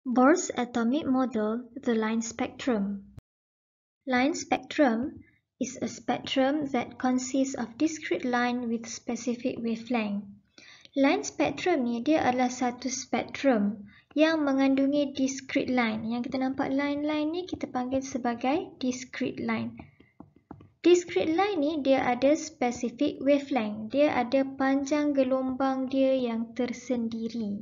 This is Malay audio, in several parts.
Bohr's atomic model, the line spectrum. Line spectrum is a spectrum that consists of discrete line with specific wavelength. Line spectrum ni dia adalah satu spektrum yang mengandungi discrete line. Yang kita nampak line-line ni kita panggil sebagai discrete line. Discrete line ni dia ada specific wavelength. Dia ada panjang gelombang dia yang tersendiri.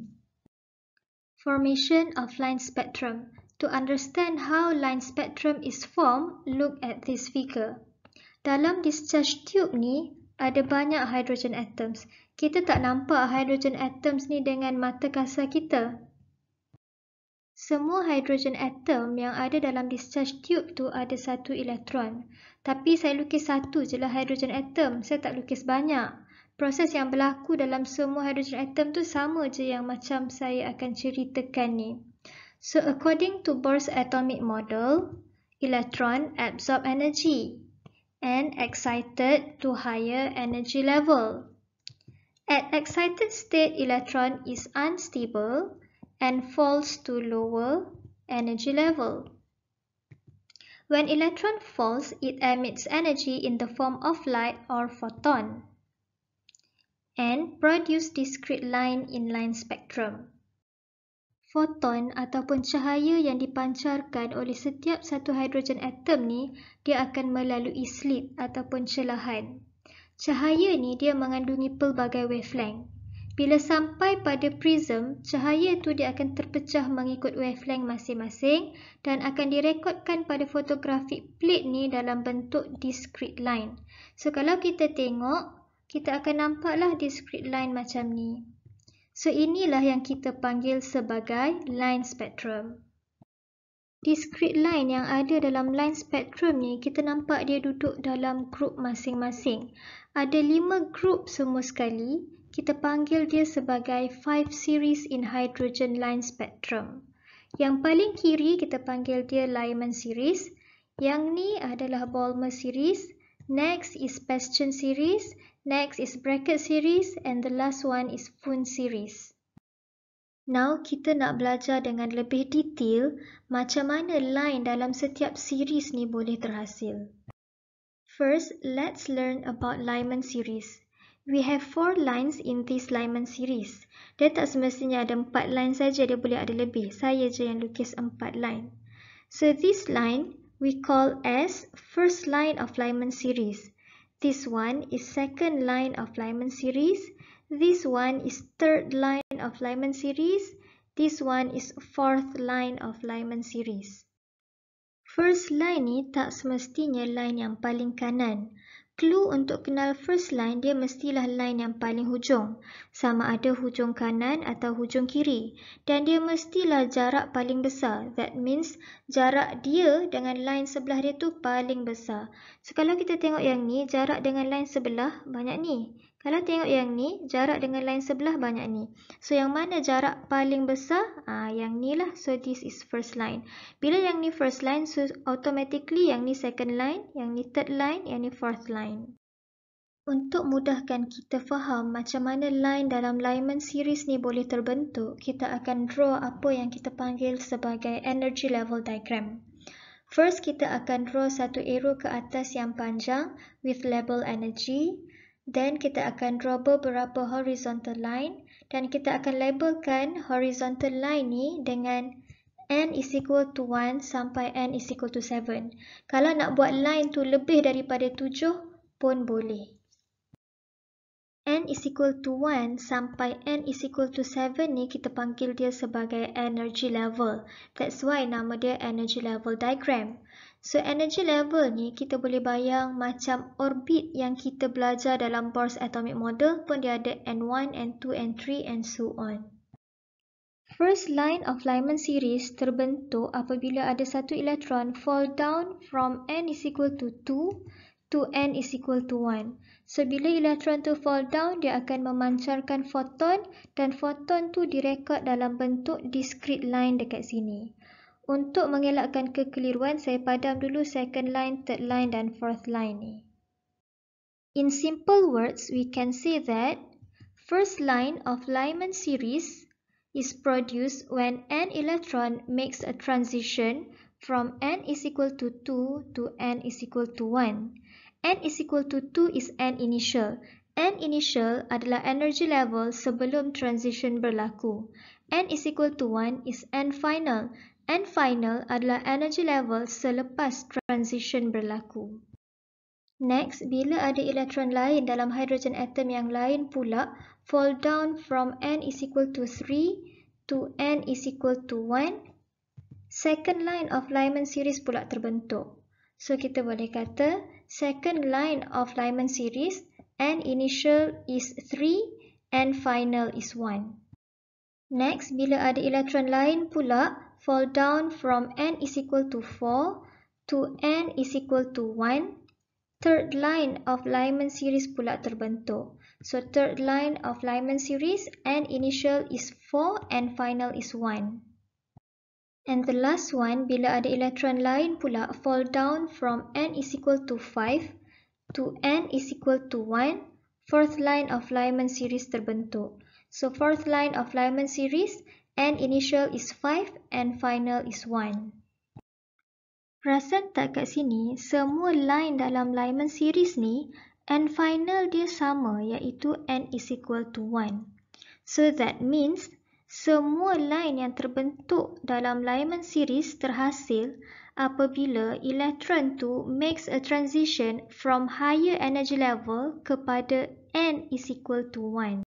Formation of line spectrum. To understand how line spectrum is formed, look at this figure. Dalam discharge tube ni ada banyak hydrogen atoms. Kita tak nampak hydrogen atoms ni dengan mata kasar kita. Semua hydrogen atom yang ada dalam discharge tube tu ada satu elektron. Tapi saya lukis satu je lah hydrogen atom. Saya tak lukis banyak. Proses yang berlaku dalam semua hydrogen atom tu sama je yang macam saya akan ceritakan ni. So according to Bohr's atomic model, electron absorb energy and excited to higher energy level. At excited state, electron is unstable and falls to lower energy level. When electron falls, it emits energy in the form of light or photon and produce discrete line in line spectrum. Foton ataupun cahaya yang dipancarkan oleh setiap satu hydrogen atom ni, dia akan melalui slit ataupun celahan. Cahaya ni dia mengandungi pelbagai wavelength. Bila sampai pada prism, cahaya tu dia akan terpecah mengikut wavelength masing-masing dan akan direkodkan pada photographic plate ni dalam bentuk discrete line. So kalau kita tengok, kita akan nampaklah discrete line macam ni. So inilah yang kita panggil sebagai line spectrum. Discrete line yang ada dalam line spectrum ni, kita nampak dia duduk dalam grup masing-masing. Ada 5 grup semua sekali. Kita panggil dia sebagai 5 series in hydrogen line spectrum. Yang paling kiri kita panggil dia Lyman series. Yang ni adalah Balmer series. Next is Paschen series. Next is Brackett series and the last one is Pfund series. Now kita nak belajar dengan lebih detail macam mana line dalam setiap series ni boleh terhasil. First, let's learn about Lyman series. We have 4 lines in this Lyman series. Dia tak semestinya ada 4 line saja, dia boleh ada lebih. Saya je yang lukis 4 line. So this line we call as first line of Lyman series. This one is second line of Lyman series. This one is third line of Lyman series. This one is fourth line of Lyman series. First line ni tak semestinya line yang paling kanan. Clue untuk kenal first line, dia mestilah line yang paling hujung. Sama ada hujung kanan atau hujung kiri. Dan dia mestilah jarak paling besar. That means jarak dia dengan line sebelah dia tu paling besar. So kalau kita tengok yang ni, jarak dengan line sebelah banyak ni. Kalau tengok yang ni, jarak dengan line sebelah banyak ni. So yang mana jarak paling besar? Yang ni lah. So this is first line. Bila yang ni first line, so automatically yang ni second line, yang ni third line, yang ni fourth line. Untuk mudahkan kita faham macam mana line dalam Lyman series ni boleh terbentuk, kita akan draw apa yang kita panggil sebagai energy level diagram. First, kita akan draw satu arrow ke atas yang panjang with label energy. Then kita akan draw beberapa horizontal line dan kita akan labelkan horizontal line ni dengan n is equal to 1 sampai n is equal to 7. Kalau nak buat line tu lebih daripada 7 pun boleh. N is equal to 1 sampai n is equal to 7 ni kita panggil dia sebagai energy level. That's why nama dia energy level diagram. So energy level ni kita boleh bayang macam orbit yang kita belajar dalam Bohr's atomic model pun dia ada N1, N2, N3 and so on. First line of Lyman series terbentuk apabila ada satu elektron fall down from n is equal to 2 to n is equal to 1. So bila elektron tu fall down, dia akan memancarkan foton dan foton tu direkod dalam bentuk discrete line dekat sini. Untuk mengelakkan kekeliruan, saya padam dulu second line, third line dan fourth line ni. In simple words, we can say that first line of Lyman series is produced when n electron makes a transition from n is equal to 2 to n is equal to 1. N is equal to 2 is n initial. N initial adalah energy level sebelum transition berlaku. N is equal to 1 is n final. N final adalah energy level selepas transition berlaku. Next, bila ada elektron lain dalam hydrogen atom yang lain pula fall down from n is equal to 3 to n is equal to 1, second line of Lyman series pula terbentuk. So kita boleh kata second line of Lyman series, n initial is 3, n final is 1. Next, bila ada elektron lain pula fall down from n is equal to 4 to n is equal to 1, third line of Lyman series pula terbentuk. So third line of Lyman series, n initial is 4 and final is 1. And the last one, bila ada elektron lain pula fall down from n is equal to 5 to n is equal to 1, fourth line of Lyman series terbentuk. So fourth line of Lyman series, n initial is 5 and final is 1. Perasan tak kat sini, semua line dalam Lyman series ni, n final dia sama iaitu n is equal to 1. So that means, semua line yang terbentuk dalam Lyman series terhasil apabila elektron tu makes a transition from higher energy level kepada n is equal to 1.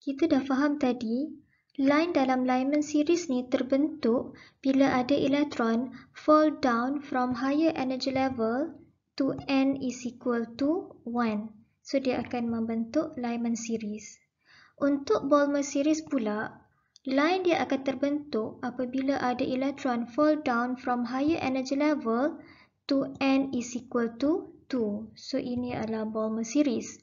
Kita dah faham tadi, line dalam Lyman series ni terbentuk bila ada elektron fall down from higher energy level to n is equal to 1. So dia akan membentuk Lyman series. Untuk Balmer series pula, line dia akan terbentuk apabila ada elektron fall down from higher energy level to n is equal to 2. So ini adalah Balmer series.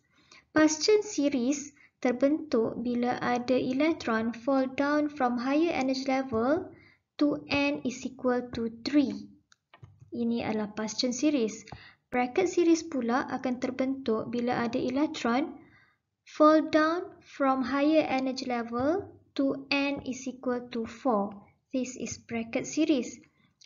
Paschen series terbentuk bila ada elektron fall down from higher energy level to n is equal to 3. Ini adalah Paschen series. Bracket series pula akan terbentuk bila ada elektron fall down from higher energy level to n is equal to 4. This is bracket series.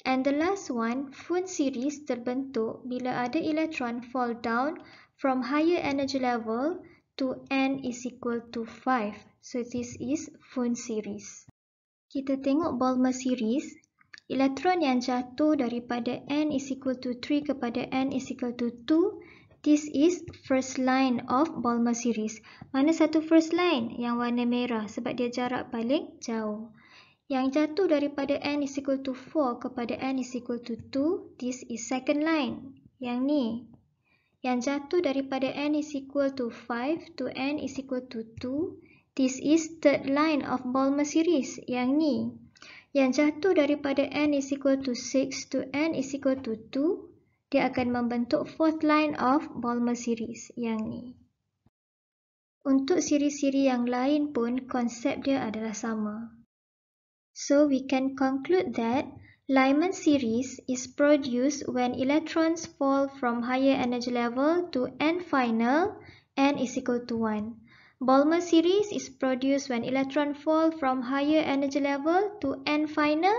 And the last one, Fun series terbentuk bila ada elektron fall down from higher energy level to n is equal to 5. So this is Fun series. Kita tengok Balmer series. Elektron yang jatuh daripada n is equal to 3 kepada n is equal to 2. This is first line of Balmer series. Mana satu first line? Yang warna merah sebab dia jarak paling jauh. Yang jatuh daripada n is equal to 4 kepada n is equal to 2. This is second line. Yang ni. Yang jatuh daripada n is equal to 5 to n is equal to 2. This is third line of Balmer series. Yang ni. Yang jatuh daripada n is equal to 6 to n is equal to 2. Dia akan membentuk fourth line of Balmer series. Yang ni. Untuk siri-siri yang lain pun konsep dia adalah sama. So we can conclude that Lyman series is produced when electrons fall from higher energy level to n final, n is equal to 1. Balmer series is produced when electron fall from higher energy level to n final,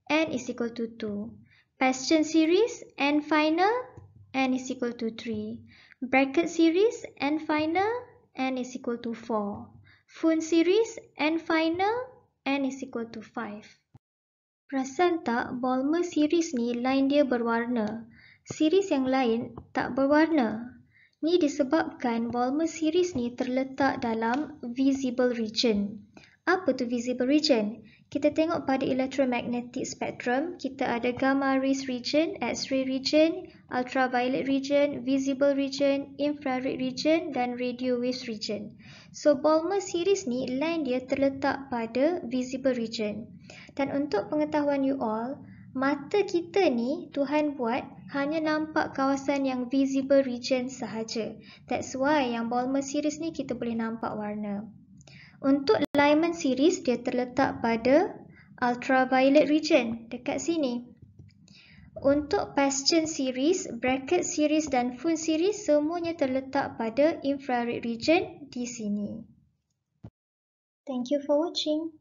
n is equal to 2. Paschen series, n final, n is equal to 3. Bracket series, n final, n is equal to 4. Fun series, n final, n is equal to 5. Perasan tak Balmer series ni line dia berwarna. Series yang lain tak berwarna. Ni disebabkan Balmer series ni terletak dalam visible region. Apa tu visible region? Kita tengok pada electromagnetic spectrum, kita ada gamma rays region, X-ray region, ultraviolet region, visible region, infrared region dan radio waves region. So Balmer series ni line dia terletak pada visible region. Dan untuk pengetahuan you all, mata kita ni Tuhan buat hanya nampak kawasan yang visible region sahaja. That's why yang Balmer series ni kita boleh nampak warna. Untuk Lyman series dia terletak pada ultraviolet region dekat sini. Untuk Paschen series, bracket series dan Fun series semuanya terletak pada infrared region di sini. Thank you for watching.